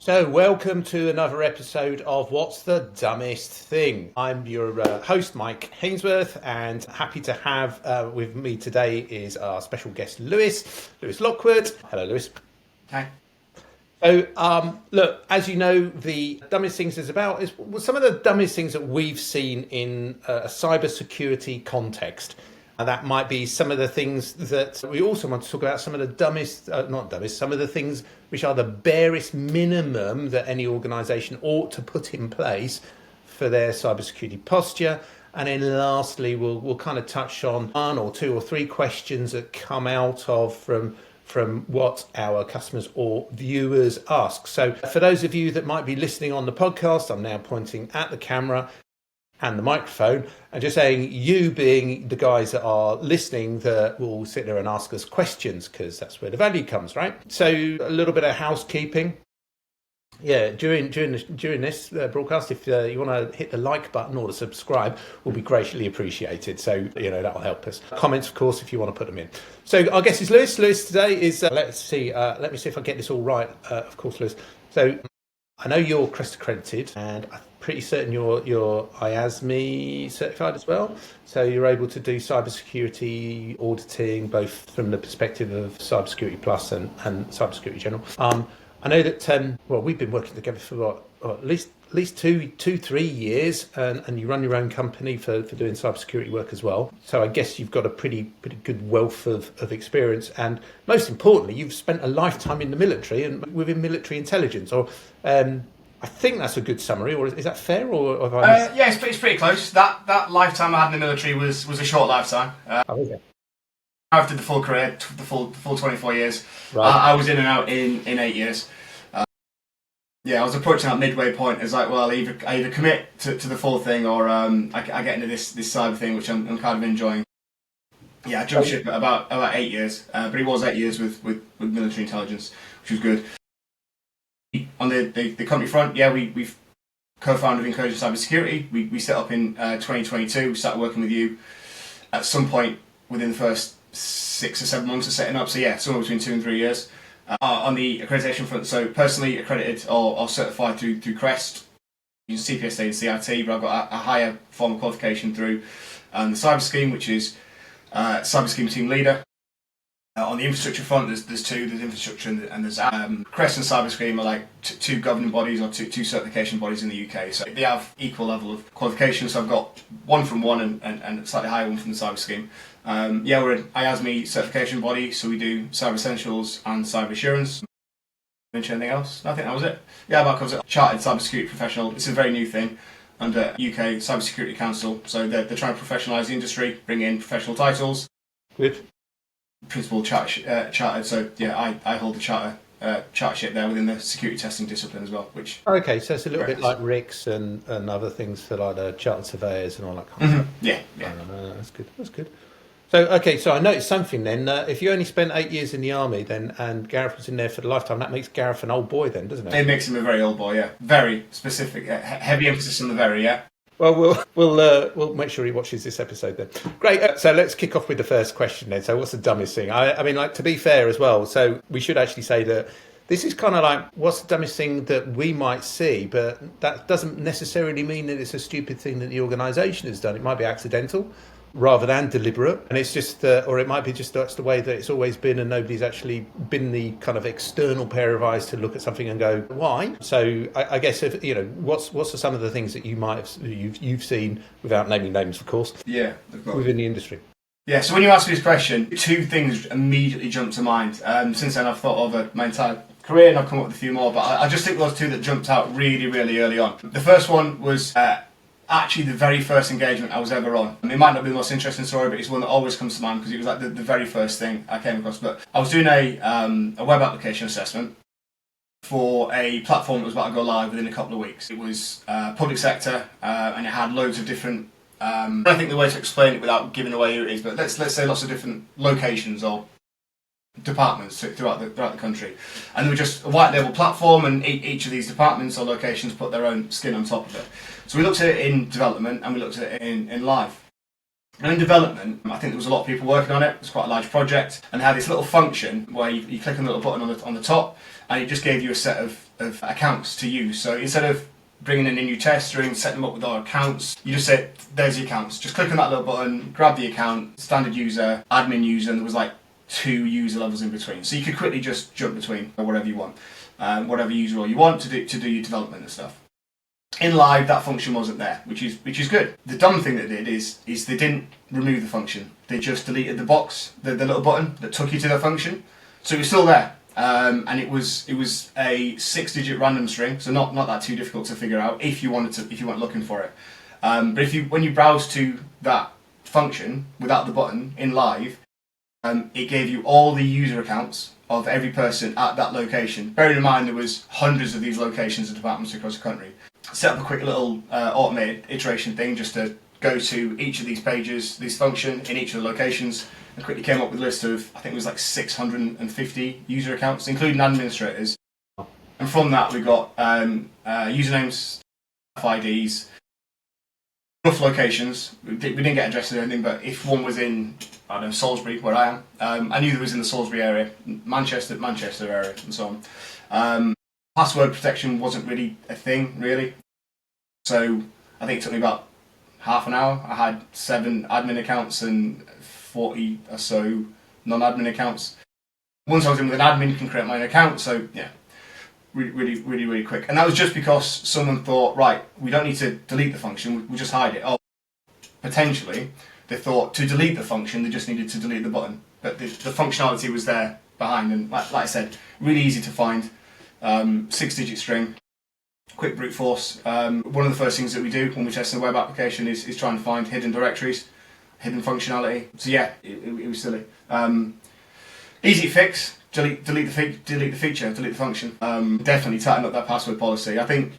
So, welcome to another episode of What's the Dumbest Thing? I'm your host, Mike Hainsworth, and happy to have with me today is our special guest, Lewis Lockwood. Hello, Lewis. Hi. So, look, as you know, the dumbest things is about is some of the dumbest things that we've seen in a cybersecurity context. And that might be some of the things that we also want to talk about, some of the dumbest, not dumbest, some of the things which are the barest minimum that any organisation ought to put in place for their cybersecurity posture. And then lastly, we'll kind of touch on one or two or three questions that come out of from what our customers or viewers ask. So for those of you that might be listening on the podcast, I'm now pointing at the camera and the microphone and just saying, you being the guys that are listening that will sit there and ask us questions, because that's where the value comes, right? So a little bit of housekeeping. Yeah, during this broadcast, if you want to hit the like button or the subscribe, will be greatly appreciated. So, that'll help us. Comments, of course, if you want to put them in. So our guest is Lewis. Lewis today is, let me see if I get this all right. Of course, Lewis. So I know you're CREST accredited, and I'm pretty certain you're IASME certified as well. So you're able to do cybersecurity auditing, both from the perspective of Cybersecurity Plus and Cybersecurity General. I know that we've been working together for at least 3 years, and you run your own company for doing cybersecurity work as well. So I guess you've got a pretty good wealth of experience, and most importantly, you've spent a lifetime in the military and within military intelligence. Or I think that's a good summary. Or is that fair? Or have I Yeah, it's pretty close. That lifetime I had in the military was a short lifetime. okay. After the full career, the full 24 years, Right. I was in and out in 8 years. I was approaching that midway point. It's like, well, I either commit to the full thing, or I get into this cyber thing, which I'm kind of enjoying. Yeah, I jumped ship at about 8 years, but it was 8 years with military intelligence, which was good. On the company front, we've co-founded Incursion Cybersecurity. We set up in 2022. We started working with you at some point within the first 6 or 7 months of setting up. So somewhere between 2 and 3 years. On the accreditation front, so personally accredited or certified through CREST, using CPSA and CRT, but I've got a higher form of qualification through the Cyber Scheme, which is Cyber Scheme Team Leader. On the infrastructure front, there's two. There's infrastructure and there's CREST and Cyber Scheme are like two governing bodies or two certification bodies in the UK. So they have equal level of qualification. So I've got one from one and a slightly higher one from the Cyber Scheme. We're an IASME certification body, so we do Cyber Essentials and Cyber Assurance. Mention anything else? I think that was it. Yeah, that covers it. Chartered Cybersecurity Professional. It's a very new thing under UK Cybersecurity Council. So they're trying to professionalise the industry, bring in professional titles. Good. Principal chartered, so I hold the chartership there within the security testing discipline as well. Which Okay, so it's a little bit like RICS and other things for like the chartered surveyors and all that kind of stuff. Yeah. That's good. So I noticed something then. If you only spent 8 years in the army, then and Gareth was in there for the lifetime, that makes Gareth an old boy, then, doesn't it? It makes him a very old boy. Yeah, very specific, heavy emphasis on the very. Yeah. Well, we'll make sure he watches this episode then. Great. So let's kick off with the first question then. So what's the dumbest thing? I mean, like, to be fair as well. So we should actually say that this is kind of like, what's the dumbest thing that we might see, but that doesn't necessarily mean that it's a stupid thing that the organisation has done. It might be accidental rather than deliberate, and it's just or it might be just that's the way that it's always been, and nobody's actually been the kind of external pair of eyes to look at something and go, why? So I guess, if what's some of the things that you might have you've seen, without naming names, of course, within the industry? Yeah, so when you ask me this question, two things immediately jump to mind. Since then I've thought over my entire career, and I've come up with a few more, but I just think those two that jumped out really, really early on. The first one was actually the very first engagement I was ever on. It might not be the most interesting story, but it's one that always comes to mind because it was like the very first thing I came across. But I was doing a web application assessment for a platform that was about to go live within a couple of weeks. It was public sector, and it had loads of different, I think the way to explain it without giving away who it is, but let's say lots of different locations or departments throughout the country, and they were just a white label platform, and each of these departments or locations put their own skin on top of it. So we looked at it in development and we looked at it in live. Now in development, I think there was a lot of people working on it. It was quite a large project, and they had this little function where you click on the little button on the top, and it just gave you a set of accounts to use. So instead of bringing in a new tester and setting them up with our accounts, you just said, there's the accounts. Just click on that little button, grab the account, standard user, admin user, and there was like 2 user levels in between. So you could quickly just jump between whatever you want, whatever user role you want to do your development and stuff. In live, that function wasn't there, which is good. The dumb thing they did is they didn't remove the function. They just deleted the box, the little button that took you to the function. So it was still there, and it was a 6-digit random string, so not that too difficult to figure out if you weren't looking for it. But when you browse to that function without the button in live, it gave you all the user accounts of every person at that location. Bearing in mind there was hundreds of these locations and departments across the country. Set up a quick little automated iteration thing just to go to each of these pages, this function in each of the locations, and quickly came up with a list of, I think it was like 650 user accounts, including administrators. And from that we got usernames, IDs, rough locations. We didn't get addresses or anything, but if one was in, I don't know, Salisbury, where I am, I knew there was in the Salisbury area, Manchester area, and so on. Password protection wasn't really a thing, really. So I think it took me about half an hour. I had 7 admin accounts and 40 or so non-admin accounts. Once I was in with an admin, you can create my own account. So yeah, really quick. And that was just because someone thought, right, we don't need to delete the function, we'll just hide it. Oh, potentially, they thought to delete the function, they just needed to delete the button. But the functionality was there behind, and like I said, really easy to find. 6-digit string, quick brute force. One of the first things that we do when we test a web application is try and find hidden directories, hidden functionality. So yeah, it was silly. Easy fix. Delete the feature, delete the function. Definitely tighten up that password policy. I think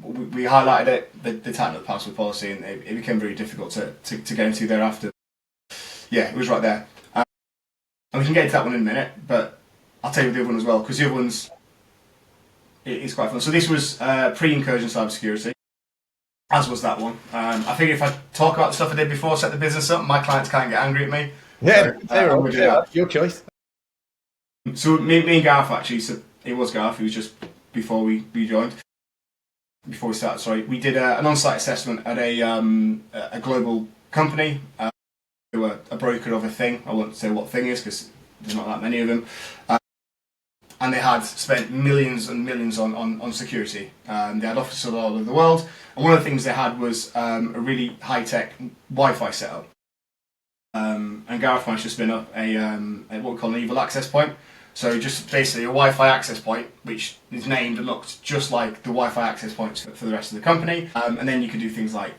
we highlighted it. They tightened up the password policy, and it became very difficult to get into thereafter. Yeah, it was right there. And we can get into that one in a minute, but I'll tell you the other one as well, because the other one's it's quite fun. So this was pre-incursion cybersecurity, as was that one. I figure if I talk about the stuff I did before, set the business up, my clients can't get angry at me. Yeah, so, your choice. So me and Garth actually, so it was Garth, who was just before we joined, before we started, sorry, we did an on-site assessment at a global company. They were a broker of a thing. I won't say what thing is because there's not that many of them. And they had spent millions and millions on security. They had offices all over the world, and one of the things they had was a really high-tech Wi-Fi setup. And Gareth managed to spin up a what we call an evil access point. So just basically a Wi-Fi access point, which is named and looks just like the Wi-Fi access points for the rest of the company. And then you can do things like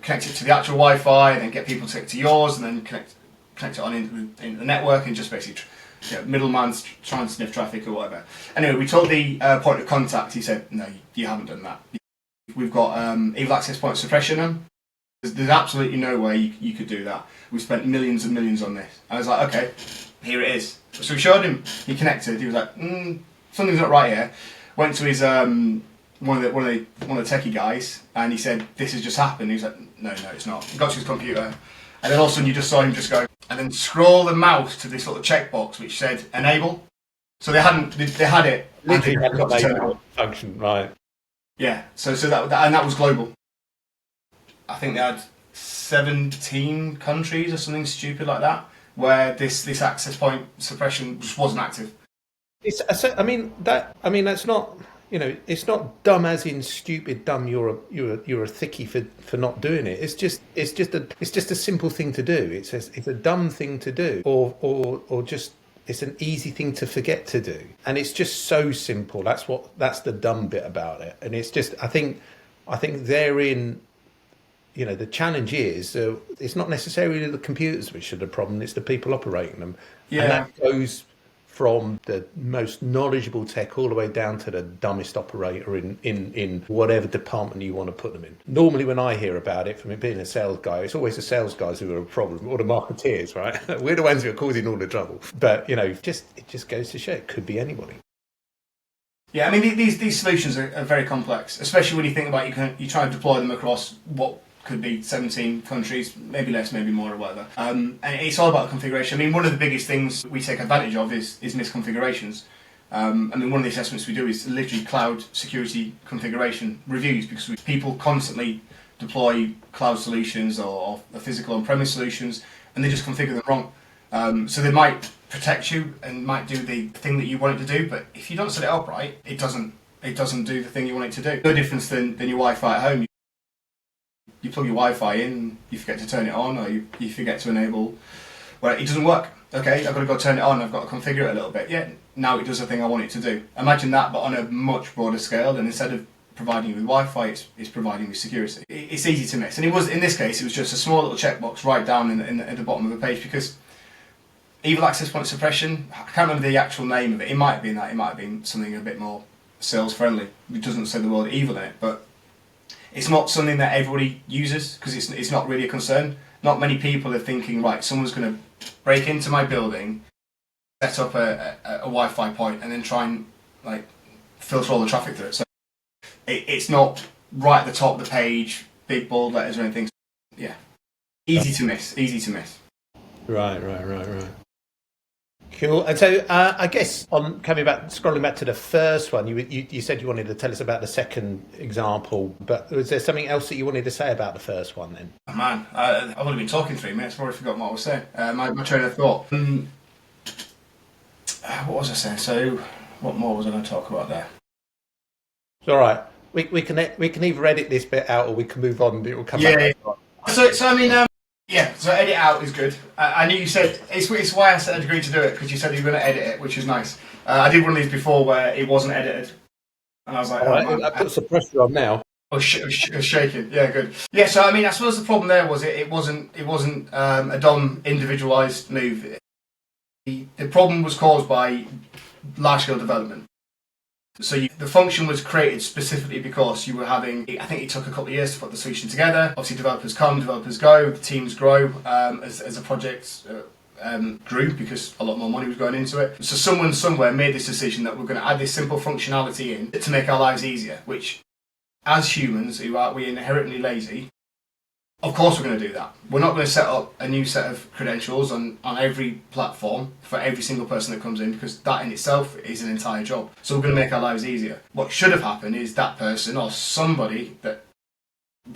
connect it to the actual Wi-Fi, and then get people to connect to yours, and then connect it on into the network, and just basically middleman's trying to sniff traffic or whatever. Anyway, we told the point of contact. He said, "No, you haven't done that. We've got evil access point suppression on. There's absolutely no way you could do that. We spent millions and millions on this." I was like, "Okay, here it is." So we showed him. He connected. He was like, "Something's not right here." Went to his one of the techie guys, and he said, "This has just happened." He was like, "No, it's not." He got to his computer, and then all of a sudden you just saw him just go, and then scroll the mouse to this little checkbox which said enable. So they had it. Literally had got to turn it on. Function, right. Yeah, so that was global. I think they had 17 countries or something stupid like that, where this access point suppression just wasn't active. That's not, it's not dumb as in stupid dumb. You're a thickie for not doing it. It's just a simple thing to do. It's a dumb thing to do, or just it's an easy thing to forget to do, and it's just so simple. That's the dumb bit about it, and it's just I think therein. The challenge is it's not necessarily the computers which are the problem, it's the people operating them. Yeah. And that goes from the most knowledgeable tech all the way down to the dumbest operator in whatever department you want to put them in. Normally when I hear about it, from it being a sales guy, it's always the sales guys who are a problem, or the marketeers, right? We're the ones who are causing all the trouble. But, it just goes to show it could be anybody. Yeah, I mean, these solutions are very complex, especially when you think about you try to deploy them across what could be 17 countries, maybe less, maybe more, or whatever. And it's all about the configuration. I mean, one of the biggest things we take advantage of is misconfigurations. I mean, one of the assessments we do is literally cloud security configuration reviews, because people constantly deploy cloud solutions or physical on-premise solutions, and they just configure them wrong. So they might protect you and might do the thing that you want it to do, but if you don't set it up right, it doesn't do the thing you want it to do. No difference than your Wi-Fi at home. You plug your Wi-Fi in, you forget to turn it on, or you forget to enable, well, it doesn't work. Okay, I've got to go turn it on, I've got to configure it a little bit. Yeah, now it does the thing I want it to do. Imagine that, but on a much broader scale, and instead of providing you with Wi-Fi, it's providing you with security. It's easy to miss. And it was, in this case, it was just a small little checkbox right down at the bottom of the page, because evil access point suppression, I can't remember the actual name of it. It might have been that, it might have been something a bit more sales friendly. It doesn't say the word evil in it, but it's not something that everybody uses, because it's not really a concern. Not many people are thinking, right, someone's going to break into my building, set up a Wi-Fi point, and then try and like filter all the traffic through it. So it's not right at the top of the page, big bold letters or anything. Yeah, easy to miss. Right. Cool. And so I guess on scrolling back to the first one, you said you wanted to tell us about the second example, but was there something else that you wanted to say about the first one then? Oh, man, I've only been talking 3 minutes. I've already forgotten what I was saying. My train of thought. What was I saying? So, what more was I going to talk about there? It's all right. We can either edit this bit out or we can move on. It will come back. So I mean, yeah. So edit out is good. I knew you said it's why I said I'd agreed to do it, because you said you were going to edit it, which is nice. I did one of these before where it wasn't edited, and I was like, I put some pressure on now. I was shaking. Yeah, good. Yeah. So I mean, I suppose the problem there was it wasn't a DOM individualized move. The problem was caused by large-scale development. So the function was created specifically because you were having, I think it took a couple of years to put the solution together. Obviously developers come, developers go, the teams grow as a project grew, because a lot more money was going into it. So someone somewhere made this decision that we're going to add this simple functionality in to make our lives easier, which as humans who are inherently lazy, of course we're going to do that. We're not going to set up a new set of credentials on every platform for every single person that comes in, because that in itself is an entire job. So we're going to make our lives easier. What should have happened is that person or somebody that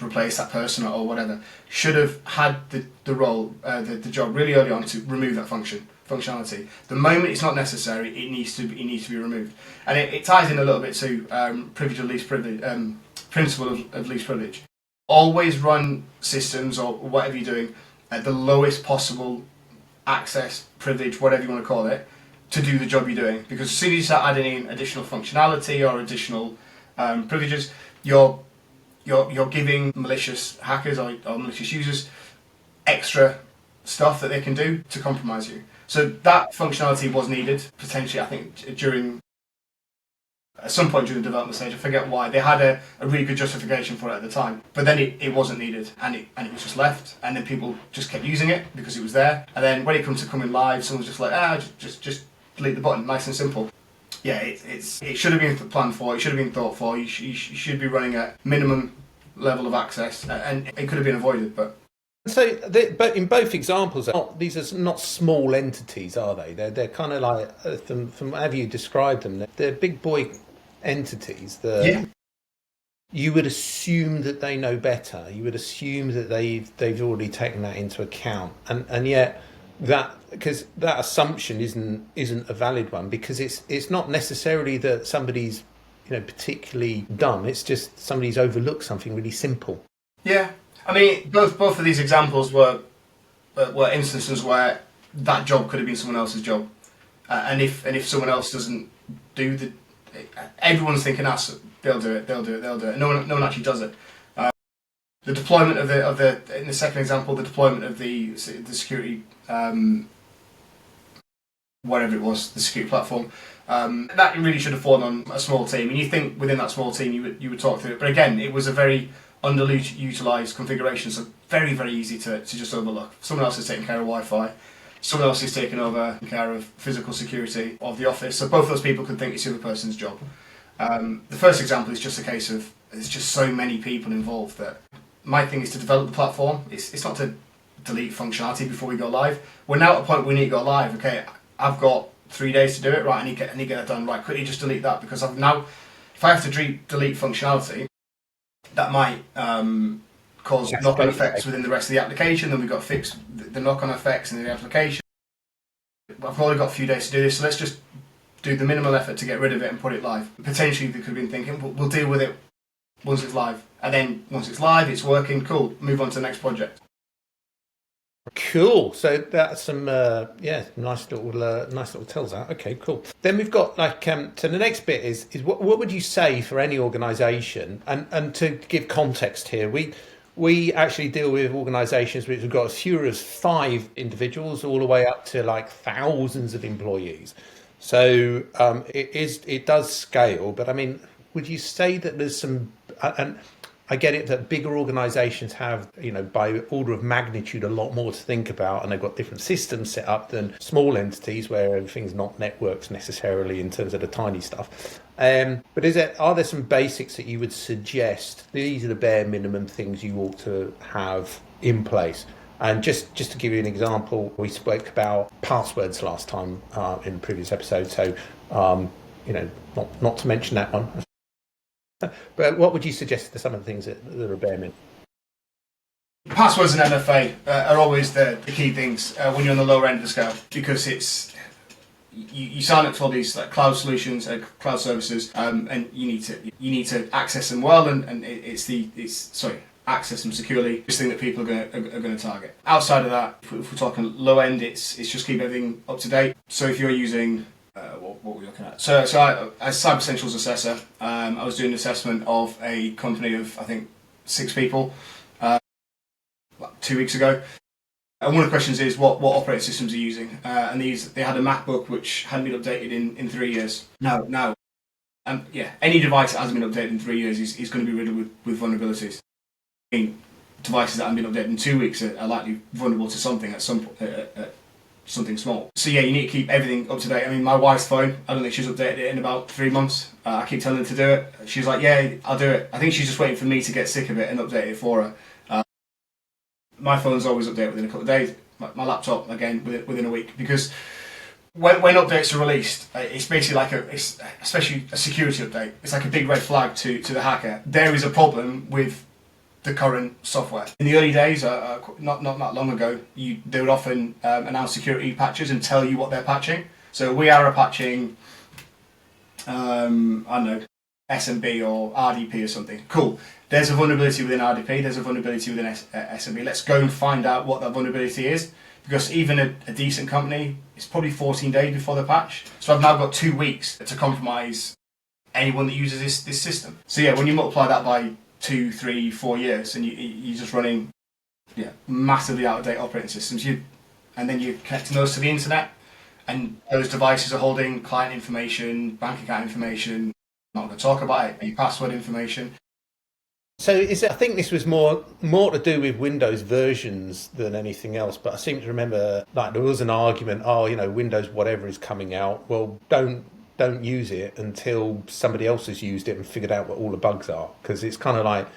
replaced that person or whatever should have had the role, the job really early on to remove that functionality. The moment it's not necessary, it needs to be removed. And it ties in a little bit to principle of least privilege. Always run systems or whatever you're doing at the lowest possible access, privilege, whatever you want to call it, to do the job you're doing. Because as soon as you start adding in additional functionality or additional privileges, you're giving malicious hackers or malicious users extra stuff that they can do to compromise you. So that functionality was needed, potentially, I think, at some point during the development stage. I forget why. They had a really good justification for it at the time, but then it wasn't needed, and it was just left, and then people just kept using it because it was there. And then when it comes to coming live, someone's just like, just delete the button, nice and simple. Yeah, it should have been planned for, it should have been thought for. You should be running at minimum level of access, and it could have been avoided, but. So, but in both examples, these are not small entities, are they? They're kind of like, from however you describe them, they're big boy entities. Yeah. You would assume that they know better. You would assume that they've already taken that into account, and yet because that assumption isn't a valid one, because it's not necessarily that somebody's particularly dumb. It's just somebody's overlooked something really simple. Yeah. I mean, both of these examples were instances where that job could have been someone else's job, and if someone else doesn't do everyone's thinking, they'll do it. No one actually does it. The deployment of the in the second example, the deployment of the security, whatever it was, the security platform, that really should have fallen on a small team. And you think within that small team you would talk through it, but again, it was a very underutilized configuration, so very, very easy to just overlook. Someone else is taking care of Wi-Fi, someone else is taking over care of physical security of the office, so both those people could think it's the other person's job. The first example is just a case of there's just so many people involved that my thing is to develop the platform. It's not to delete functionality before we go live. We're now at a point where we need to go live. Okay, I've got 3 days to do it. Right, I need to get that done. Right, quickly just delete that, because I've now, if I have to delete functionality, that might cause knock-on effects within the rest of the application. Then we've got to fix the knock-on effects in the application. I've only got a few days to do this, so let's just do the minimal effort to get rid of it and put it live. Potentially they could have been thinking, we'll deal with it once it's live. And then once it's live, it's working, cool, move on to the next project. Cool. So that's some nice little tells out. Okay, cool. Then we've got so the next bit is what would you say for any organisation, and to give context here, we actually deal with organisations which have got as few as 5 individuals all the way up to like thousands of employees. So it does scale, but I mean, would you say that there's some, and I get it that bigger organisations have, by order of magnitude, a lot more to think about, and they've got different systems set up than small entities where everything's not networks necessarily in terms of the tiny stuff. But are there some basics that you would suggest? These are the bare minimum things you ought to have in place. And just to give you an example, we spoke about passwords last time in the previous episode. So, not to mention that one. But what would you suggest to some of the things that are bare minimum? Passwords and MFA are always the key things when you're on the lower end of the scale, because it's you sign up for these like cloud solutions, cloud services, and you need to access them well, and access them securely. This thing that people are going to target. Outside of that, if we're talking low end, it's just keep everything up to date. So if you're using what we're looking at. So I, as Cyber Essentials assessor, I was doing an assessment of a company of, I think, 6 people 2 weeks ago. And one of the questions is what operating systems are you using? And they had a MacBook which hadn't been updated in 3 years. Now, any device that hasn't been updated in 3 years is going to be riddled with vulnerabilities. I mean, devices that haven't been updated in 2 weeks are likely vulnerable to something at some something small. So yeah, you need to keep everything up to date. I mean, my wife's phone, I don't think she's updated it in about 3 months. I keep telling her to do it. She's like, yeah, I'll do it. I think she's just waiting for me to get sick of it and update it for her. My phone's always updated within a couple of days. My laptop, again, within a week. Because when updates are released, it's basically especially a security update, it's like a big red flag to the hacker. There is a problem with the current software. In the early days, not long ago, they would often announce security patches and tell you what they're patching. So we are patching, I don't know, SMB or RDP or something. Cool. There's a vulnerability within RDP, there's a vulnerability within SMB. Let's go and find out what that vulnerability is. Because even a decent company, it's probably 14 days before the patch. So I've now got 2 weeks to compromise anyone that uses this system. So yeah, when you multiply that by 2, 3, 4 years, and you're just running massively out-of-date operating systems, and then you're connecting those to the internet, and those devices are holding client information, bank account information, not going to talk about it, your password information. So I think this was more to do with Windows versions than anything else, but I seem to remember there was an argument, Windows whatever is coming out, well, don't use it until somebody else has used it and figured out what all the bugs are, because it's kind of like,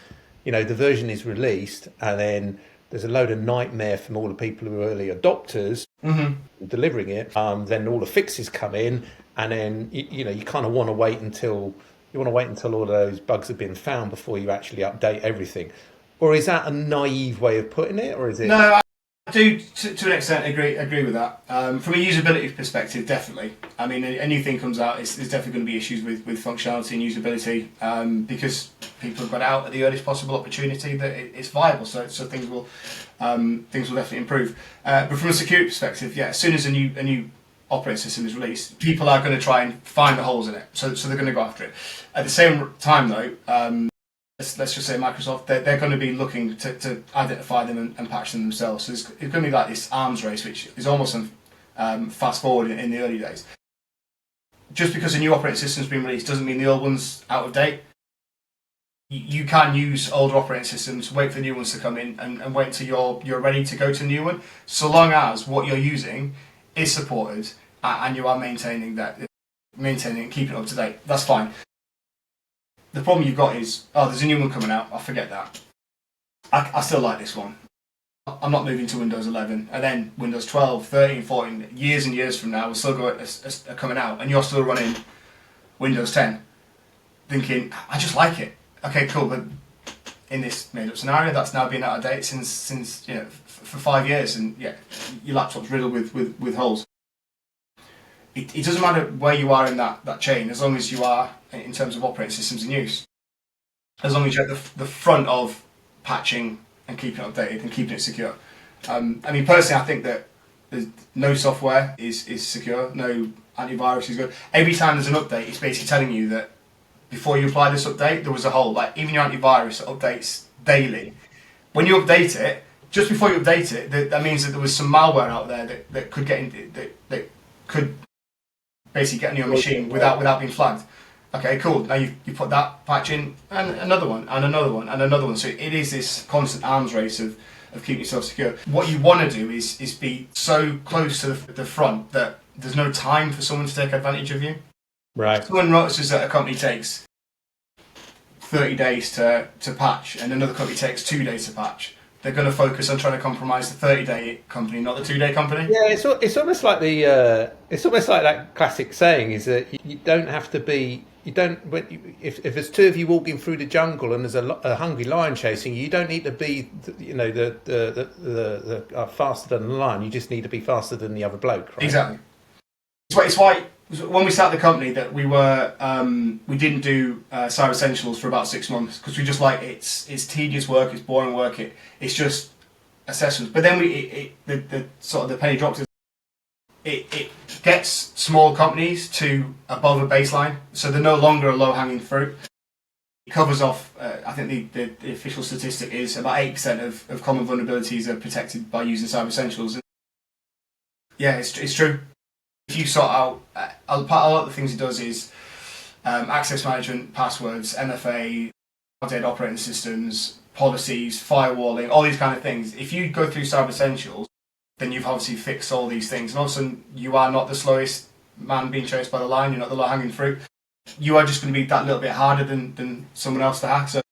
the version is released and then there's a load of nightmare from all the people who are early adopters delivering it. Then all the fixes come in, and then you kind of want to wait until all of those bugs have been found before you actually update everything. Or is that a naive way of putting it, or is it? No, I do to an extent agree with that. From a usability perspective, definitely. I mean, a new thing comes out, there's definitely going to be issues with functionality and usability, because people have got out at the earliest possible opportunity that it's viable. So things will definitely improve. But from a security perspective, as soon as a new operating system is released, people are going to try and find the holes in it. So they're going to go after it. At the same time, though. Let's just say Microsoft, they're going to be looking to identify them and patch them themselves. So it's going to be like this arms race, which is almost fast forward in the early days. Just because a new operating system's been released doesn't mean the old one's out of date. You can use older operating systems, wait for the new ones to come in, and wait until you're ready to go to the new one. So long as what you're using is supported and you are maintaining and keeping it up to date, that's fine. The problem you've got is, there's a new one coming out, I'll forget that. I still like this one. I'm not moving to Windows 11, and then Windows 12, 13, 14, years and years from now, we're still are coming out, and you're still running Windows 10, thinking, I just like it. Okay, cool, but in this made-up scenario, that's now been out of date since for 5 years, and yeah, your laptop's riddled with holes. It doesn't matter where you are in that chain, as long as you are, in terms of operating systems in use, as long as you're at the front of patching and keeping it updated and keeping it secure. I mean, personally, I think that no software is secure, no antivirus is good. Every time there's an update, it's basically telling you that before you apply this update, there was a hole. Like, even your antivirus updates daily. When you update it, just before you update it, that means that there was some malware out there that could get in, that could basically get on your machine without being flagged. Okay, cool. Now you put that patch in, and another one, and another one, and another one. So it is this constant arms race of keeping yourself secure. What you want to do is be so close to the front that there's no time for someone to take advantage of you. Right. Someone notices that a company takes 30 days to patch, and another company takes 2 days to patch. They're going to focus on trying to compromise the 30-day company, not the 2-day company. Yeah, it's almost like it's almost like that classic saying is that you don't have to be. You don't. If there's two of you walking through the jungle and there's a hungry lion chasing you, you don't need to be the faster than the lion. You just need to be faster than the other bloke. Right? Exactly. It's why when we started the company that we didn't do Cyber Essentials for about 6 months, because we just like it's tedious work, it's boring work, it's just assessments. But then the sort of the penny dropped. It gets small companies to above a baseline, so they're no longer a low-hanging fruit. It covers off, I think the official statistic is about 8% of common vulnerabilities are protected by using Cyber Essentials. Yeah, it's true. If you sort out, a lot of the things it does is access management, passwords, MFA, outdated operating systems, policies, firewalling, all these kind of things. If you go through Cyber Essentials, then you've obviously fixed all these things. And all of a sudden, you are not the slowest man being chased by the lion, you're not the low-hanging fruit. You are just going to be that little bit harder than someone else to hack. So,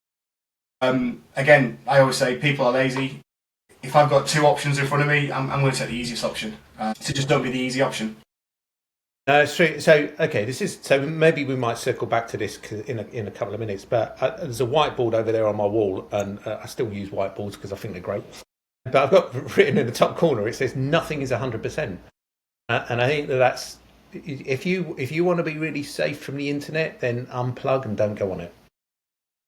again, I always say people are lazy. If I've got 2 options in front of me, I'm going to take the easiest option. So just don't be the easy option. No, it's true. So, okay, so maybe we might circle back to this in a couple of minutes. But there's a whiteboard over there on my wall, and I still use whiteboards because I think they're great. But I've got written in the top corner, it says nothing is 100%. And I think that's, if you want to be really safe from the internet, then unplug and don't go on it.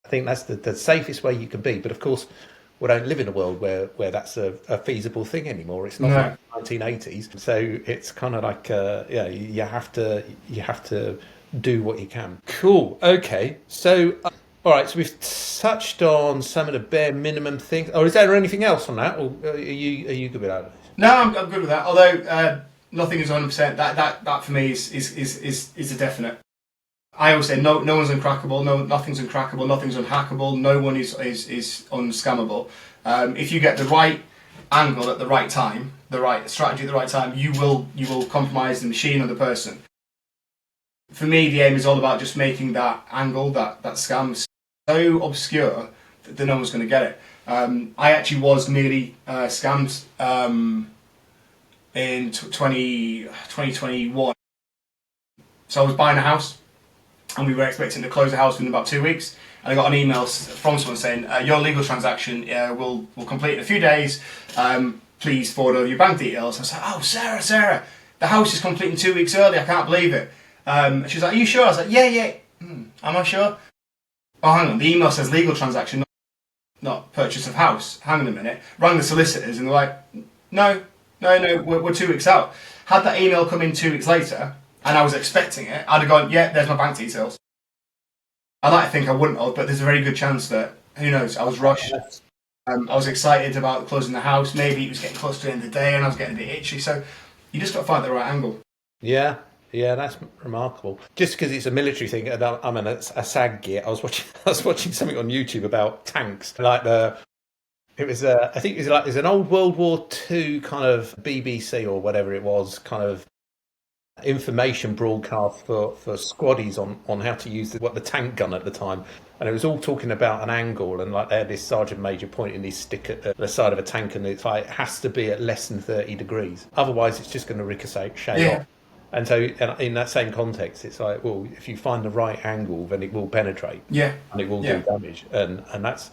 I think that's the safest way you can be. But of course, we don't live in a world where that's a feasible thing anymore. It's not like the 1980s. So it's kind of like, you have to do what you can. Cool. Okay. So... all right, so we've touched on some of the bare minimum things. Or is there anything else on that? Or are you good with that? No, I'm good with that. Although nothing is 100%. That for me is a definite. I always say no one's uncrackable. Nothing's uncrackable. Nothing's unhackable. No one is unscammable. If you get the right angle at the right time, the right strategy at the right time, you will compromise the machine or the person. For me, the aim is all about just making that angle, that scam, so obscure that no one's going to get it. I actually was nearly scammed in 2021. So I was buying a house, and we were expecting to close the house within about 2 weeks. And I got an email from someone saying, your legal transaction will complete in a few days. Please forward over your bank details. I was like, oh, Sarah, the house is completing 2 weeks early. I can't believe it. And she was like, are you sure? I was like, yeah. Am I sure? Oh, hang on. The email says legal transaction, not purchase of house. Hang on a minute. Rang the solicitors and they're like, no, we're 2 weeks out. Had that email come in 2 weeks later, and I was expecting it, I'd have gone, yeah, there's my bank details. I like to think I wouldn't have, but there's a very good chance that, who knows, I was rushed. I was excited about closing the house. Maybe it was getting close to the end of the day and I was getting a bit itchy. So you just got to find the right angle. Yeah, that's remarkable. Just because it's a military thing, and I'm in a SAG gear. I was watching something on YouTube about tanks, like I think it was an old World War II kind of BBC or whatever it was, kind of information broadcast for squaddies on how to use the tank gun at the time, and it was all talking about an angle, and like they had this sergeant major pointing his stick at the side of a tank, and it's like it has to be at less than 30 degrees, otherwise it's just going to ricochet off. And so in that same context, it's like, well, if you find the right angle, then it will penetrate, and it will do damage, and that's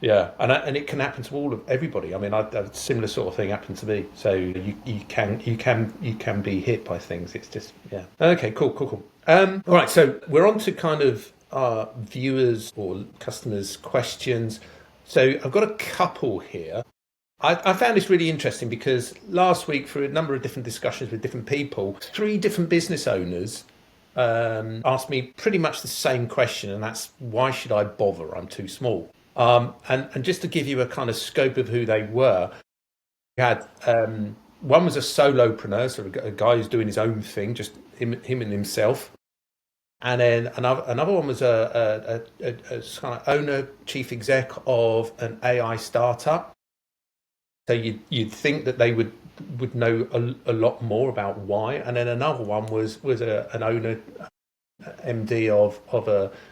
and it can happen to everybody. I mean, a similar sort of thing happened to me. So you can be hit by things. It's just Okay, cool. All right, so we're on to kind of our viewers or customers' questions. So I've got a couple here. I found this really interesting because last week, through a number of different discussions with different people, 3 different business owners asked me pretty much the same question, and that's, why should I bother? I'm too small. And just to give you a kind of scope of who they were, we had one was a solopreneur, so a guy who's doing his own thing, just him and himself. And then another one was a kind of owner, chief exec of an AI startup. So you'd think that they would know a lot more about why. And then another one was an owner, MD of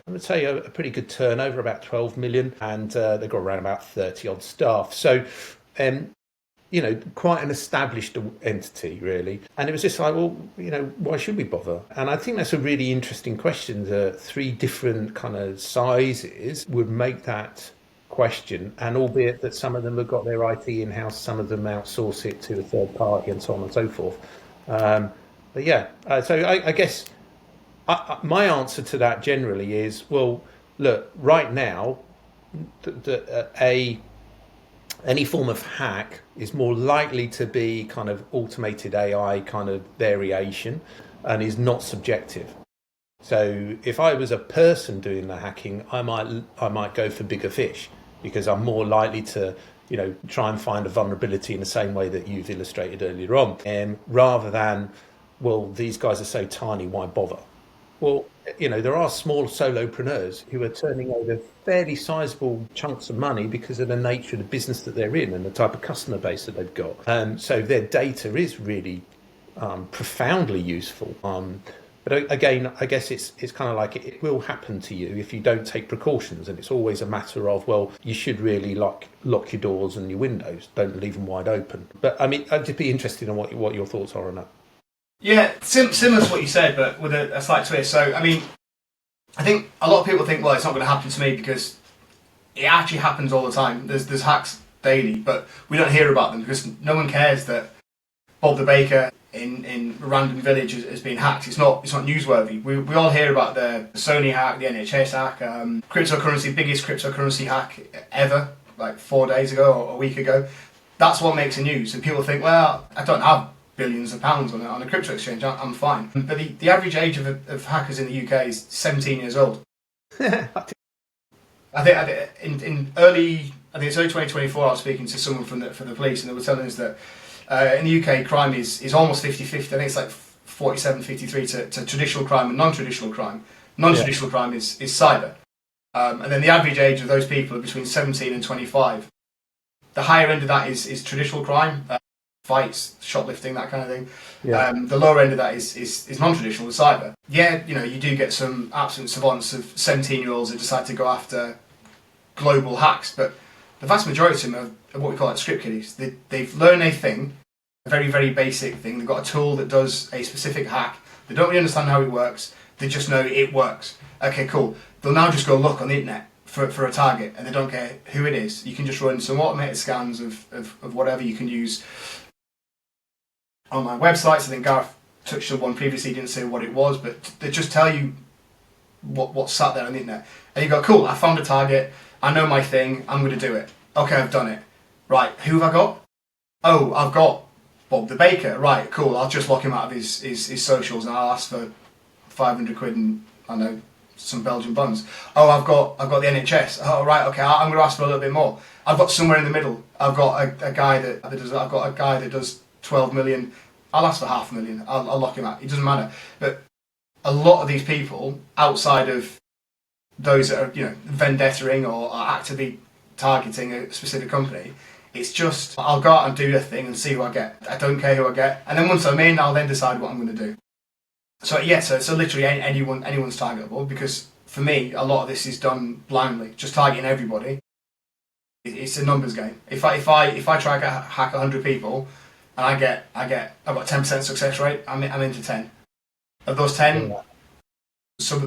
I would say a pretty good turnover, about 12 million, and they've got around about 30 odd staff. So, quite an established entity, really. And it was just like, well, why should we bother? And I think that's a really interesting question. The 3 different kind of sizes would make that question, and albeit that some of them have got their IT in-house, some of them outsource it to a third party, and so on and so forth. So I guess my answer to that generally is, well, look, right now, any form of hack is more likely to be kind of automated AI kind of variation, and is not subjective. So if I was a person doing the hacking, I might go for bigger fish, because I'm more likely to try and find a vulnerability in the same way that you've illustrated earlier on, rather than, well, these guys are so tiny, why bother? Well, there are small solopreneurs who are turning over fairly sizable chunks of money because of the nature of the business that they're in and the type of customer base that they've got. So their data is really profoundly useful. But again, I guess it's kind of like it will happen to you if you don't take precautions, and it's always a matter of, well, you should really lock your doors and your windows, don't leave them wide open. But I mean, I'd just be interested in what your thoughts are on that. Yeah, similar to what you said, but with a slight twist. So, I mean, I think a lot of people think, well, it's not going to happen to me, because it actually happens all the time. There's hacks daily, but we don't hear about them because no one cares that Bob the Baker in a random village has been hacked. It's not newsworthy. We all hear about the Sony hack, the NHS hack, cryptocurrency, biggest cryptocurrency hack ever, like 4 days ago or a week ago. That's what makes the news, and people think, well, I don't have billions of pounds on a crypto exchange, I'm fine. But the average age of hackers in the UK is 17 years old. I think in early 2024, I was speaking to someone from the police, and they were telling us that in the UK, crime is almost 50-50. I think it's like 47-53 to traditional crime and non-traditional crime. Non-traditional crime is cyber. And then the average age of those people are between 17 and 25. The higher end of that is traditional crime, fights, shoplifting, that kind of thing. Yeah. The lower end of that is non-traditional, with cyber. Yeah, you do get some absolute savants of 17-year-olds that decide to go after global hacks, but the vast majority of them are what we call script kiddies. They've learned a thing, a very, very basic thing. They've got a tool that does a specific hack. They don't really understand how it works. They just know it works. Okay, cool. They'll now just go look on the internet for a target, and they don't care who it is. You can just run some automated scans of whatever. You can use online websites. I think Gareth touched on one previously, he didn't say what it was, but they just tell you what's sat there on the internet. And you go, cool, I found a target, I know my thing, I'm going to do it. Okay, I've done it. Right, who have I got? Oh, I've got Bob the Baker. Right, cool, I'll just lock him out of his socials, and I'll ask for 500 quid and, I know, some Belgian buns. Oh, I've got the NHS. Oh, right, okay, I'm going to ask for a little bit more. I've got somewhere in the middle. I've got a guy that does 12 million. I'll ask for 500,000. I'll lock him out. It doesn't matter. But a lot of these people, outside of those that are vendettaing or are actively targeting a specific company, it's just, I'll go out and do a thing and see who I get. I don't care who I get. And then once I'm in, I'll then decide what I'm going to do. So yeah, so literally anyone's targetable, because for me a lot of this is done blindly, just targeting everybody. It's a numbers game. If I try to hack 100 people and I've got 10% success rate, I'm into 10. Of those 10,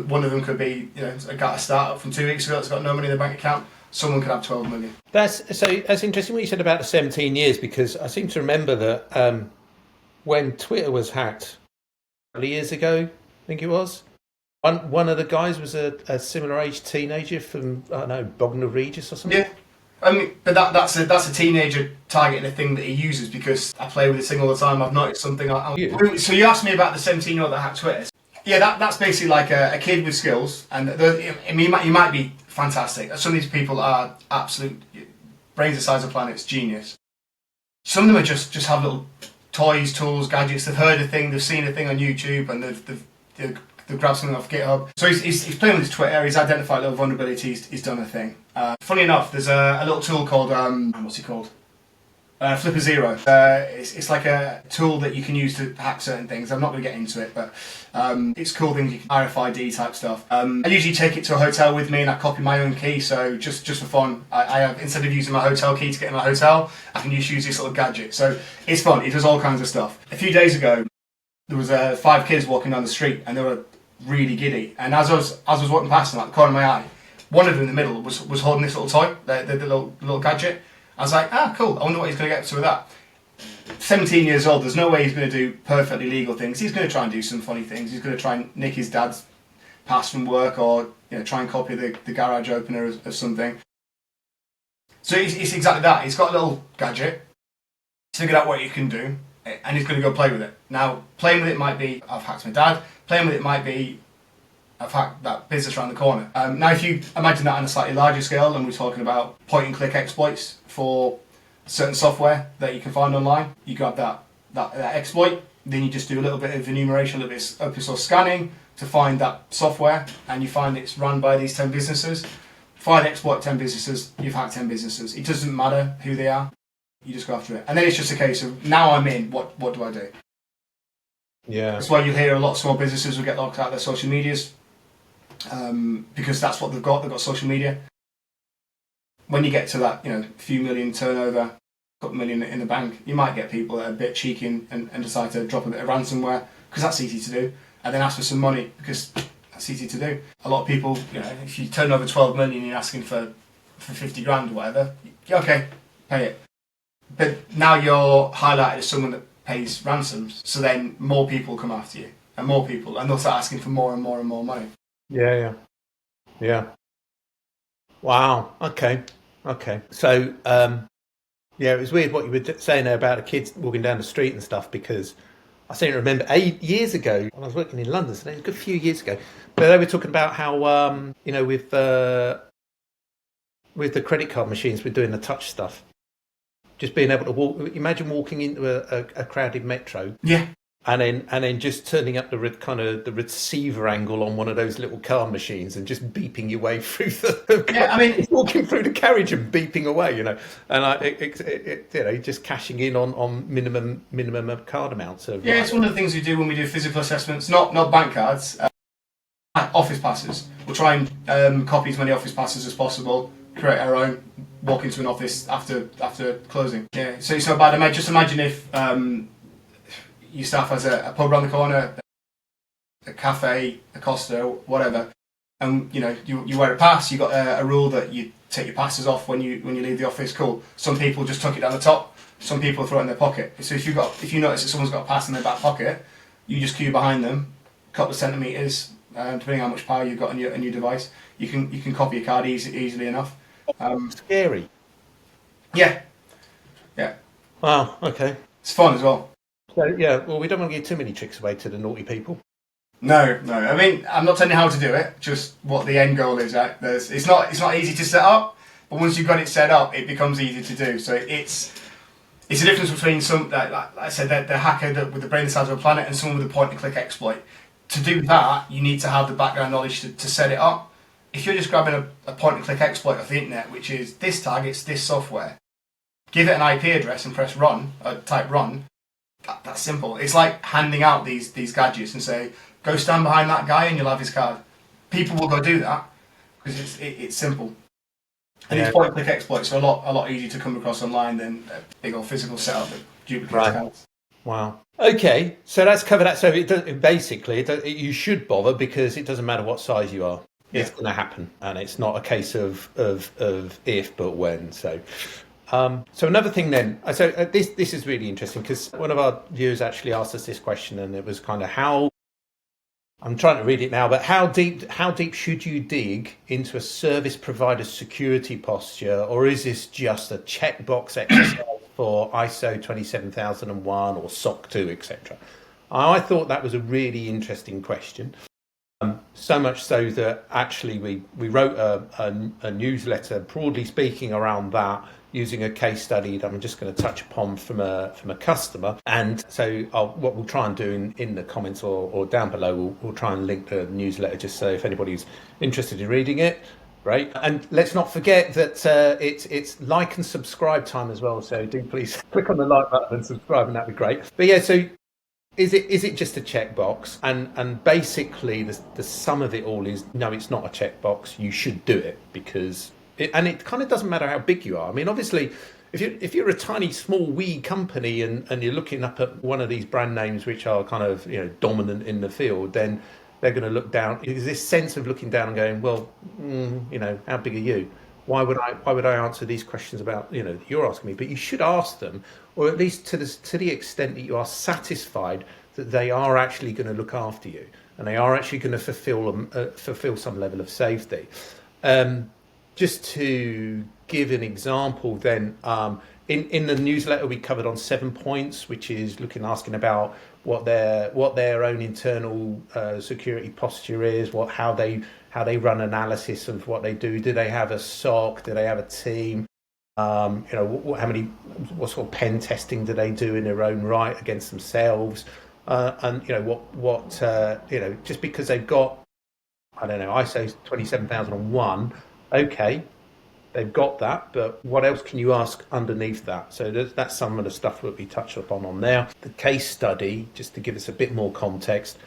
one of them could be, I got a startup from 2 weeks ago that's got no money in the bank account. Someone could have 12 million. That's interesting what you said about the 17 years, because I seem to remember that when Twitter was hacked a couple of years ago, I think it was, one of the guys was a similar age teenager from, I don't know, Bognor Regis or something. Yeah. I mean, but that's a teenager targeting a thing that he uses, because I play with this thing all the time. I've noticed something. So you asked me about the 17-year-old that hacked Twitter. Yeah, that's basically like a kid with skills, and he might be fantastic. Some of these people are absolute brains the size of planets, genius. Some of them are just have little toys, tools, gadgets. They've heard a thing, they've seen a thing on YouTube, and they've grabbed something off GitHub. So he's playing with his Twitter. He's identified little vulnerabilities. He's done a thing. Funny enough, there's a little tool called what's it called? Flipper Zero. It's like a tool that you can use to hack certain things. I'm not going to get into it, but it's cool things. You can RFID type stuff. I usually take it to a hotel with me, and I copy my own key. So just for fun, I have, instead of using my hotel key to get in my hotel, I can just use this little gadget. So it's fun. It does all kinds of stuff. A few days ago, there was 5 kids walking down the street, and they were really giddy. And as I was walking past them, at the corner of my eye, one of them in the middle was holding this little toy, the little gadget. I was like, cool, I wonder what he's going to get up to with that. 17 years old, there's no way he's going to do perfectly legal things. He's going to try and do some funny things. He's going to try and nick his dad's pass from work, or try and copy the garage opener of something. So it's exactly that. He's got a little gadget. He's figured out what he can do, and he's going to go play with it. Now, playing with it might be, I've hacked my dad. Playing with it might be, I've hacked that business around the corner. Now, if you imagine that on a slightly larger scale, and we're talking about point-and-click exploits for certain software that you can find online, you grab that exploit, then you just do a little bit of enumeration, a little bit of open source scanning to find that software, and you find it's run by these 10 businesses. Find exploit 10 businesses, you've hacked 10 businesses. It doesn't matter who they are, you just go after it. And then it's just a case of, now I'm in, what do I do? Yeah. That's why you hear a lot of small businesses will get locked out of their social medias, because that's what they've got social media. When you get to that, few million turnover, couple million in the bank, you might get people that are a bit cheeky and decide to drop a bit of ransomware, because that's easy to do, and then ask for some money, because that's easy to do. A lot of people, if you turn over 12 million, you're asking for 50 grand or whatever, okay, pay it. But now you're highlighted as someone that pays ransoms, so then more people come after you, and more people, and they'll start asking for more and more and more money. Yeah. Wow. Okay. So, it was weird what you were saying there about the kids walking down the street and stuff, because I seem to remember 8 years ago when I was working in London, so it was a good few years ago, but they were talking about how, with the credit card machines, we're doing the touch stuff. Just being able to walk. Imagine walking into a crowded metro. Yeah. And then just turning up the receiver angle on one of those little card machines and just beeping your way through the. Yeah, I mean, walking through the carriage and beeping away, and just cashing in on minimum of card amounts. It's one of the things we do when we do physical assessments. Not bank cards, office passes. We'll try and copy as many office passes as possible. Create our own. Walk into an office after closing. Yeah, so it's not bad. Just imagine if your staff has a pub around the corner, a cafe, a Costa, whatever, and you wear a pass. You got a rule that you take your passes off when you leave the office. Cool. Some people just tuck it down the top. Some people throw it in their pocket. So if you notice that someone's got a pass in their back pocket, you just queue behind them, a couple of centimeters, depending on how much power you've got on your device. You can copy a card easily enough. Scary. Yeah. Wow. Okay. It's fun as well. So well, we don't want to give too many tricks away to the naughty people. No. I mean, I'm not telling you how to do it. Just what the end goal is. Right? It's not easy to set up, but once you've got it set up, it becomes easy to do. So it's a difference between some, like I said, the hacker with the brain the size of a planet, and someone with a point-and-click exploit. To do that, you need to have the background knowledge to set it up. If you're just grabbing a point-and-click exploit off the internet, which is this targets this software, give it an IP address and press run, type run, That's simple. It's like handing out these gadgets and say, go stand behind that guy and you'll have his card. People will go do that because it's simple. And these point-click exploits are a lot easier to come across online than a big old physical setup that duplicates cards. Wow. Okay, so let's cover that. So you should bother because it doesn't matter what size you are. It's going to happen, and it's not a case of if but when. So another thing then. So this is really interesting because one of our viewers actually asked us this question, and it was kind of how. I'm trying to read it now, but how deep should you dig into a service provider's security posture, or is this just a checkbox exercise for ISO 27001 or SOC 2, etc.? I thought that was a really interesting question. So much so that actually we wrote a newsletter, broadly speaking, around that, using a case study that I'm just going to touch upon from a customer. And so what we'll try and do in the comments or down below, we'll try and link the newsletter just so if anybody's interested in reading it. Right, and let's not forget that it's like and subscribe time as well. So do please click on the like button and subscribe, and that'd be great. But yeah, so is it just a checkbox? And basically the sum of it all is no, it's not a checkbox. You should do it because it kind of doesn't matter how big you are. I mean, obviously, if you're a tiny small wee company and you're looking up at one of these brand names which are kind of dominant in the field, then they're going to look down. There's this sense of looking down and going, well, how big are you? Why would I answer these questions about that you're asking me? But you should ask them, or at least to the extent that you are satisfied that they are actually going to look after you and they are actually going to fulfill some level of safety. Just to give an example, then in the newsletter we covered on 7 points, which is asking about what their own internal security posture is, how they run analysis of what they do. Do they have a SOC? Do they have a team? What sort of pen testing do they do in their own right against themselves? And just because they've got ISO 27001, okay, they've got that, but what else can you ask underneath that? So that's some of the stuff that we touched upon on there. The case study, just to give us a bit more context,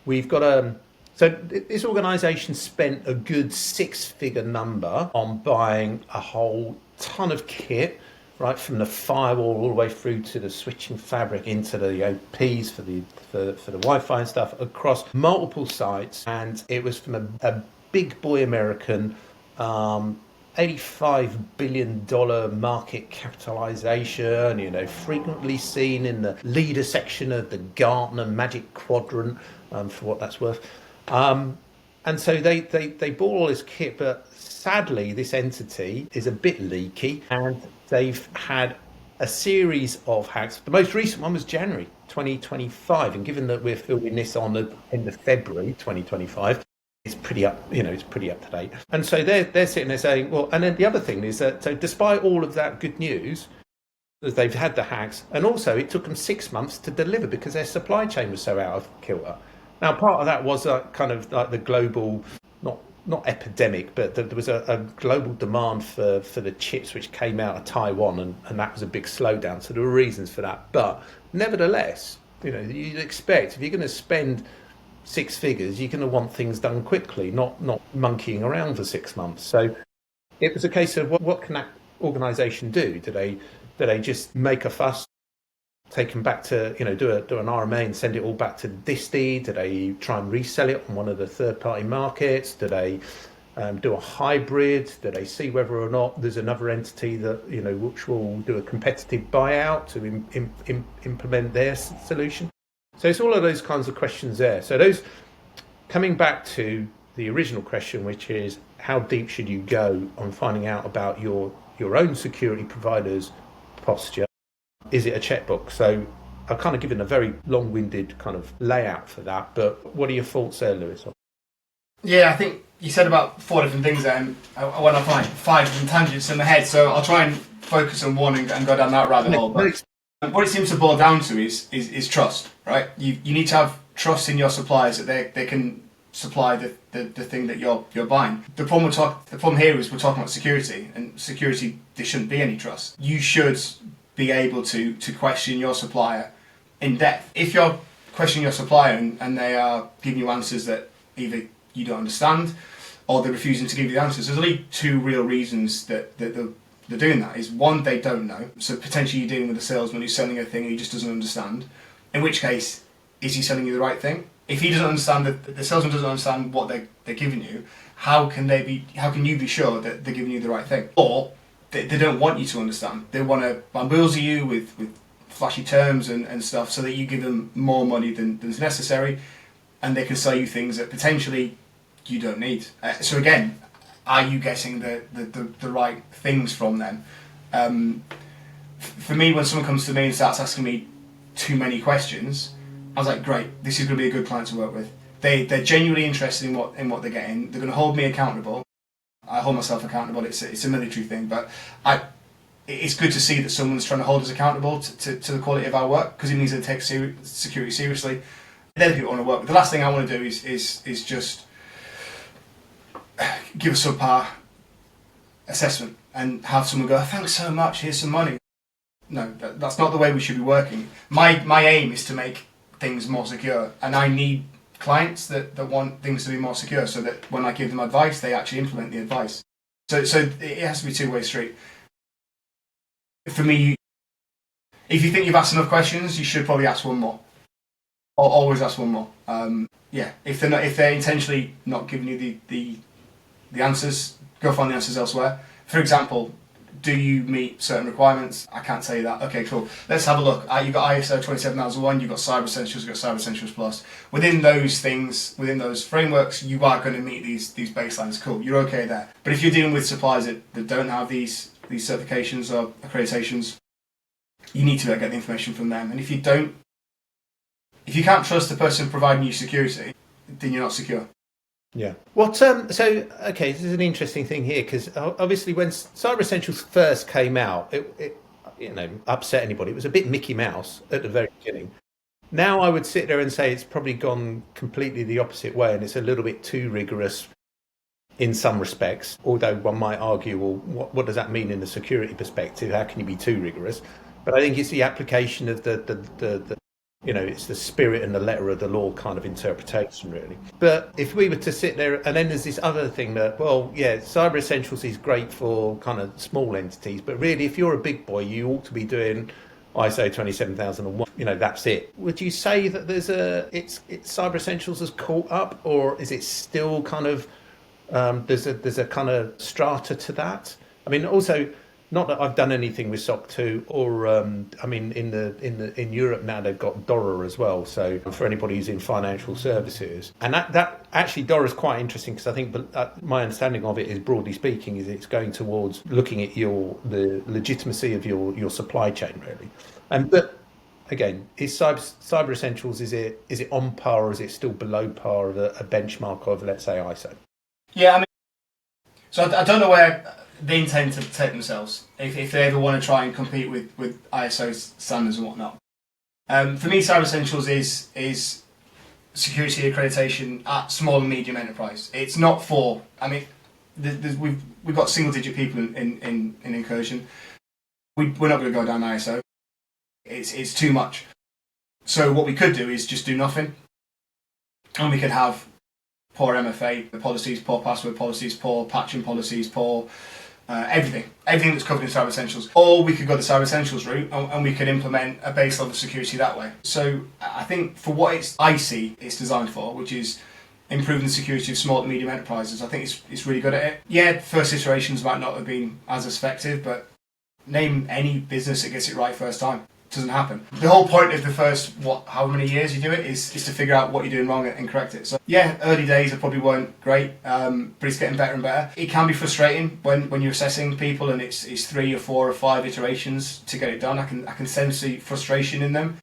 we've got so this organisation spent a good 6-figure number on buying a whole ton of kit, right from the firewall all the way through to the switching fabric into the OPs for the Wi-Fi and stuff across multiple sites, and it was from a big boy American. $85 billion market capitalization, frequently seen in the leader section of the Gartner Magic Quadrant, for what that's worth. And so they bought all this kit, but sadly this entity is a bit leaky and they've had a series of hacks. The most recent one was January 2025, and given that we're filming this on the end of February 2025, it's pretty up to date. And so they're sitting there saying, well, and then the other thing is that, so despite all of that good news, they've had the hacks, and also it took them 6 months to deliver because their supply chain was so out of kilter. Now, part of that was kind of like the global, not epidemic, but there was a global demand for the chips which came out of Taiwan, and that was a big slowdown. So there were reasons for that. But nevertheless, you'd expect if you're going to spend 6 figures, you're going to want things done quickly, not monkeying around for 6 months. So it was a case of what can that organisation do? Do they just make a fuss, take them back to do an RMA and send it all back to Disti? Do they try and resell it on one of the third-party markets? Do they do a hybrid? Do they see whether or not there's another entity that which will do a competitive buyout to implement their solution? So it's all of those kinds of questions there. So those, coming back to the original question, which is how deep should you go on finding out about your own security provider's posture? Is it a checkbox? So I've kind of given a very long-winded kind of layout for that, but what are your thoughts there, Lewis? Yeah, I think you said about 4 different things there, and I went off like 5 different tangents in my head, so I'll try and focus on one and go down that rabbit hole. But what it seems to boil down to is trust, right? You need to have trust in your suppliers that they can supply the thing that you're buying. The problem here is we're talking about security, and security, there shouldn't be any trust. You should be able to question your supplier in depth. If you're questioning your supplier and they are giving you answers that either you don't understand or they're refusing to give you the answers, there's only two real reasons that they're doing that. Is one, they don't know, so potentially you're dealing with a salesman who's selling a thing and he just doesn't understand, in which case, is he selling you the right thing? If he doesn't understand, the salesman doesn't understand what they're giving you, how can you be sure that they're giving you the right thing? Or they don't want you to understand. They want to bamboozle you with flashy terms and stuff so that you give them more money than's necessary, and they can sell you things that potentially you don't need. So again, are you getting the right things from them? For me, when someone comes to me and starts asking me too many questions, I was like, great, this is going to be a good client to work with. They're genuinely interested in what they're getting. They're going to hold me accountable. I hold myself accountable. It's a military thing, but it's good to see that someone's trying to hold us accountable to the quality of our work, because it means they take security seriously. They're the people I want to work with. The last thing I want to do is just give a subpar assessment and have someone go, thanks so much, here's some money. No, that's not the way we should be working. My aim is to make things more secure, and I need clients that want things to be more secure, so that when I give them advice, they actually implement the advice. So it has to be a two-way street. For me, if you think you've asked enough questions, you should probably ask one more. Or always ask one more. If they're intentionally not giving you the answers, go find the answers elsewhere. For example, do you meet certain requirements? I can't tell you that. Okay, cool. Let's have a look. You've got ISO 27001, you've got Cyber Essentials, you've got Cyber Essentials Plus. Within those things, within those frameworks, you are going to meet these baselines. Cool, you're okay there. But if you're dealing with suppliers that don't have these certifications or accreditations, you need to get the information from them. And if you can't trust the person providing you security, then you're not secure. Yeah. Okay, this is an interesting thing here, because obviously when Cyber Essentials first came out, it upset anybody. It was a bit Mickey Mouse at the very beginning. Now I would sit there and say it's probably gone completely the opposite way, and it's a little bit too rigorous in some respects, although one might argue, well, what does that mean in the security perspective? How can you be too rigorous? But I think it's the application of the it's the spirit and the letter of the law kind of interpretation, really. But if we were to sit there, and then there's this other thing that, well, yeah, Cyber Essentials is great for kind of small entities, but really, if you're a big boy, you ought to be doing ISO 27001. That's it. Would you say that it's Cyber Essentials has caught up, or is it still kind of there's a kind of strata to that? I mean, also, not that I've done anything with SOC 2, or in Europe now they've got DORA as well. So for anybody who's in financial services, and that actually DORA is quite interesting, because I think my understanding of it is, broadly speaking, is it's going towards looking at the legitimacy of your supply chain, really. But again, is Cyber Essentials, is it on par, or is it still below par of a benchmark of, let's say, ISO? Yeah, I mean, so I don't know where they intend to take themselves if they ever want to try and compete with ISO standards and whatnot. For me, Cyber Essentials is security accreditation at small and medium enterprise. It's not for, I mean, we've got single-digit people in Incursion. We're not going to go down ISO. It's too much. So what we could do is just do nothing, and we could have poor MFA policies, poor password policies, poor patching policies, poor everything that's covered in Cyber Essentials. Or we could go the Cyber Essentials route, and we could implement a base level of security that way. So I think for what I see it's designed for, which is improving the security of small and medium enterprises, I think it's really good at it. Yeah, first iterations might not have been as effective, but name any business that gets it right first time. Doesn't happen. The whole point of the first, however many years you do it, is to figure out what you're doing wrong and correct it. So yeah, early days probably weren't great, but it's getting better and better. It can be frustrating when you're assessing people and it's 3 or 4 or 5 iterations to get it done. I can sense the frustration in them.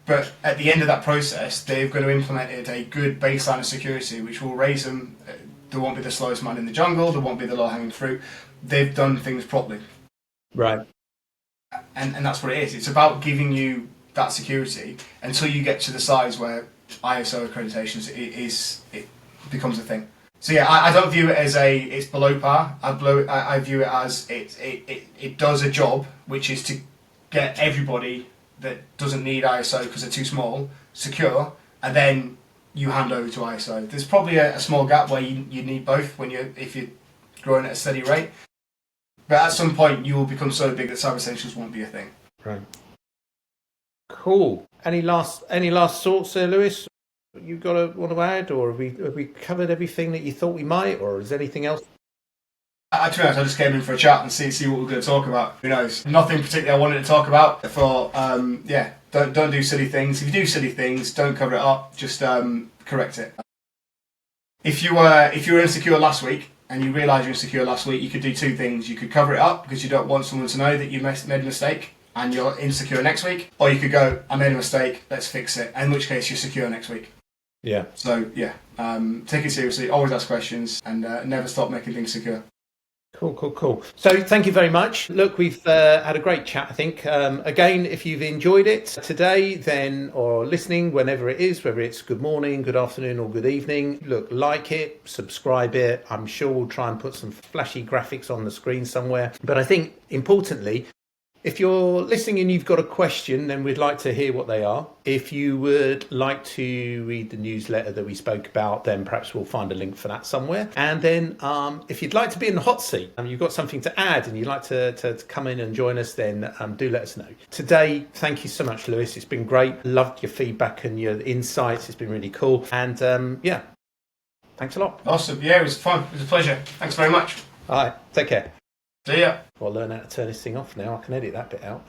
But at the end of that process, they're going to implement a good baseline of security, which will raise them. They won't be the slowest man in the jungle. They won't be the low-hanging fruit. They've done things properly. Right. And that's what it is. It's about giving you that security until you get to the size where ISO accreditations it becomes a thing. So yeah, I don't view it as it's below par. I view it as it does a job, which is to get everybody that doesn't need ISO because they're too small, secure, and then you hand over to ISO. There's probably a small gap where you need both if you're growing at a steady rate. But at some point, you will become so big that Cyber Essentials won't be a thing. Right. Cool. Any last thoughts there, Lewis? You want to add, or have we covered everything that you thought we might, or is there anything else? To be honest, I just came in for a chat and see what we're going to talk about. Who knows? Nothing particularly I wanted to talk about. I thought, don't do silly things. If you do silly things, don't cover it up. Just correct it. If you were insecure last week and you realised you're insecure last week, you could do two things. You could cover it up because you don't want someone to know that you made a mistake and you're insecure next week, or you could go, I made a mistake, let's fix it. In which case, you're secure next week. Yeah. So take it seriously. Always ask questions and never stop making things secure. Cool. So thank you very much. Look, we've had a great chat, I think. Again, if you've enjoyed it today, then, or listening, whenever it is, whether it's good morning, good afternoon, or good evening, look, like it, subscribe it. I'm sure we'll try and put some flashy graphics on the screen somewhere. But I think, importantly, if you're listening and you've got a question, then we'd like to hear what they are. If you would like to read the newsletter that we spoke about, then perhaps we'll find a link for that somewhere. And then if you'd like to be in the hot seat and you've got something to add and you'd like to come in and join us, then do let us know. Today, thank you so much, Lewis. It's been great. Loved your feedback and your insights. It's been really cool. And thanks a lot. Awesome. Yeah, it was fun. It was a pleasure. Thanks very much. All right. Take care. See ya. I'll learn how to turn this thing off now. I can edit that bit out.